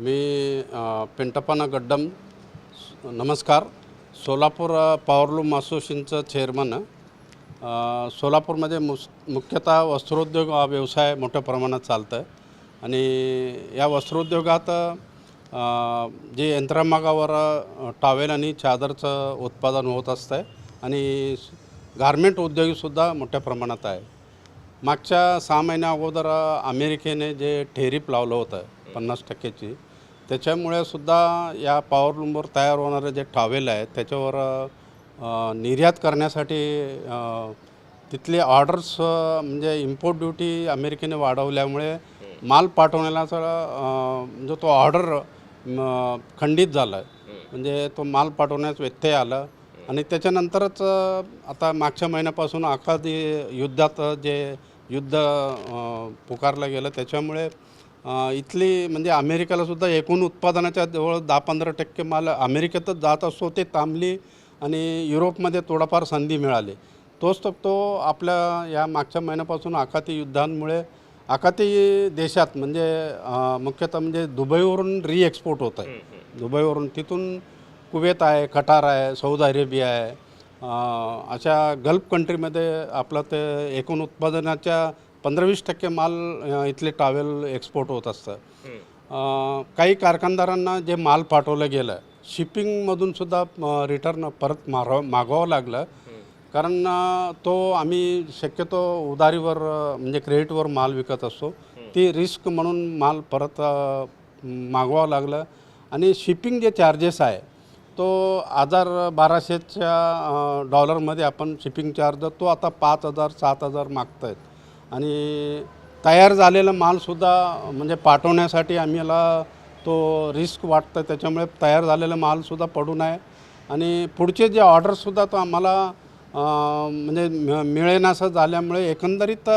मी पेंटप्पा गड्डम. नमस्कार. सोलापूर पॉवरलूम असोसिएशनचं चेअरमन. सोलापूरमध्ये मुख्यतः वस्त्रोद्योग हा व्यवसाय मोठ्या प्रमाणात चालतं आहे आणि या वस्त्रोद्योगात जे यंत्रमागावर टॉवेल आणि चादरचं उत्पादन होत असतं आहे आणि गारमेंट उद्योगसुद्धा मोठ्या प्रमाणात आहे. मागच्या 6 महिन्या अगोदर अमेरिकेने जे टेरिफ लावलं होतं 50%ची, त्याच्यामुळे सुद्धा या पॉवरलूमवर तयार होणारे जे टॉवेल आहेत त्याच्यावर निर्यात करण्यासाठी तिथले ऑर्डर्स म्हणजे इम्पोर्ट ड्युटी अमेरिकेने वाढवल्यामुळे माल पाठवण्याचा जो तो ऑर्डर खंडित झाला आहे. म्हणजे तो माल पाठवण्यास व्यत्यय आला आणि त्याच्यानंतरच आता मागच्या महिन्यापासून आखाती युद्धात जे युद्ध पुकारलं गेलं त्याच्यामुळे इथली म्हणजे अमेरिकेलासुद्धा एकूण उत्पादनाच्या जवळ 10-15% माल अमेरिकेतच जात असतो ते थांबली आणि युरोपमध्ये थोडाफार संधी मिळाली. तोच तो आपल्या या मागच्या महिन्यापासून आखाती युद्धांमुळे आखाती देशात म्हणजे मुख्यतः म्हणजे दुबईवरून एक्सपोर्ट होत आहे. दुबईवरून तिथून कुवेत आहे, कटार आहे, सौदी अरेबिया आहे, अशा गल्फ कंट्रीमध्ये आपलं ते एकूण उत्पादनाच्या 15-20% माल इथले टॉवेल एक्सपोर्ट होत असतं. काही कारखानदारांना जे माल पाठवलं गेलं शिपिंगमधूनसुद्धा रिटर्न परत मागवावं लागलं, कारण तो आम्ही शक्यतो उधारीवर म्हणजे क्रेडिटवर माल विकत असतो. ती रिस्क म्हणून माल परत मागवावं लागलं आणि शिपिंग जे चार्जेस आहे तो 1200च्या डॉलरमध्ये आपण शिपिंग चार्ज तो आता 5000-7000 मागत आहेत आणि तयार झालेला मालसुद्धा म्हणजे पाठवण्यासाठी आम्हाला तो रिस्क वाटतं. त्याच्यामुळे तयार झालेला मालसुद्धा पडू नये आणि पुढचे जे ऑर्डरसुद्धा तो आम्हाला म्हणजे मिळेनासं झाल्यामुळे एकंदरीत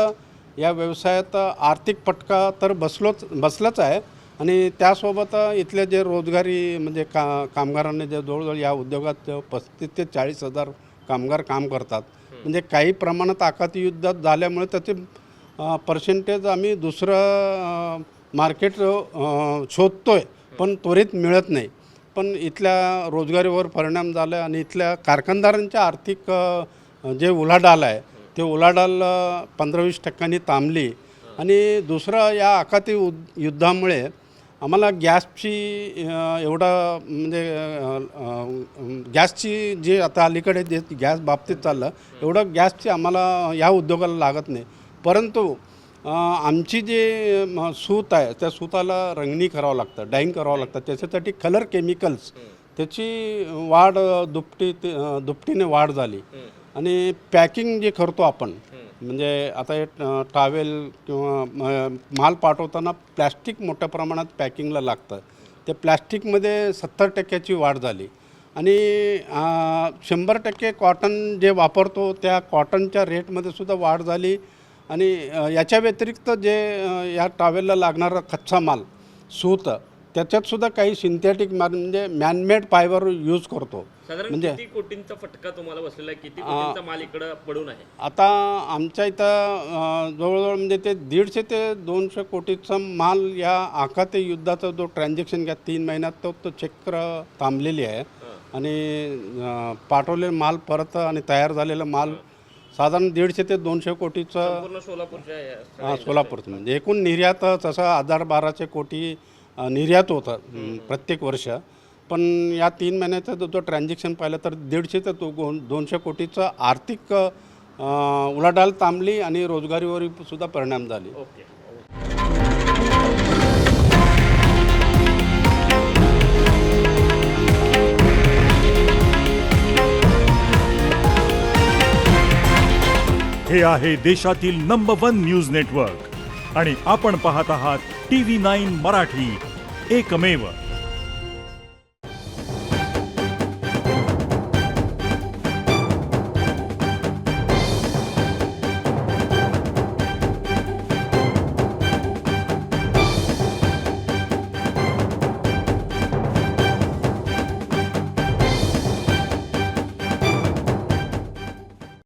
या व्यवसायात आर्थिक फटका तर बसलाच आहे आणि त्यासोबत इथले जे रोजगारी म्हणजे कामगारांनी जे जवळजवळ या उद्योगात 35,000 ते 40,000 कामगार काम करतात. म्हणजे काही प्रमाणात आखाती युद्धात झाल्यामुळे त्याचे पर्सेंटेज आम्ही दुसरं मार्केट शोधतो आहे पण त्वरित मिळत नाही. पण इथल्या रोजगारीवर परिणाम झाला आणि इथल्या कारखानदारांच्या आर्थिक जे उलाढाल आहे ते उलाढाल 15-20% थांबली आणि दुसरं या आखाती युद्धामुळे आम्हाला गॅसची एवढा म्हणजे गॅसची जे आता अलीकडे जे गॅस बाबतीत चाललं एवढं गॅसची आम्हाला या उद्योगाला लागत नाही. परंतु आमची जे सूत आहे त्या सूताला रंगणी करावं लागतं, डाईंग करावं लागतं. त्याच्यासाठी कलर केमिकल्स त्याची वाढ दुपटीने वाढ झाली आणि पॅकिंग जे करतो आपण म्हणजे आता हे टॉवेल किंवा माल पाठवताना प्लॅस्टिक मोठ्या प्रमाणात पॅकिंगला लागतं. ते प्लॅस्टिकमध्ये 70%ची वाढ झाली आणि 100% कॉटन जे वापरतो त्या कॉटनच्या रेटमध्ये सुद्धा वाढ झाली आणि याच्या व्यतिरिक्त जे या टॉवेलला लागणारा कच्चा माल सूत त्याच्यातसुद्धा काही सिंथेटिक म्हणजे मॅनमेड फायबर यूज करतो. म्हणजे किती कोटींचा फटका तुम्हाला बसलेला आहे, किती कोटींचा माल इकडं पडून आहे? आता आमच्या इथं जवळजवळ म्हणजे ते 150 ते 200 कोटीचा माल या आखाती युद्धाचा जो ट्रान्झॅक्शन घ्या 3 महिन्यात तो चक्र थांबलेली आहे आणि पाठवलेला माल परत आणि तयार झालेला माल साधारण 150 ते 200 कोटीचं सोलापूरचं म्हणजे एकूण निर्यात तसं 1000-1200 कोटी निर्यात होतं प्रत्येक वर्ष. पण या 3 महिन्याचा जो ट्रान्झॅक्शन पाहिलं तर 150 ते 200 कोटीचं आर्थिक उलाढाल थांबली आणि रोजगारीवर सुद्धा परिणाम झाले. हे आहे देशातील नंबर 1 न्यूज नेटवर्क आणि आपण पाहत आहात TV9 मराठी, एकमेव.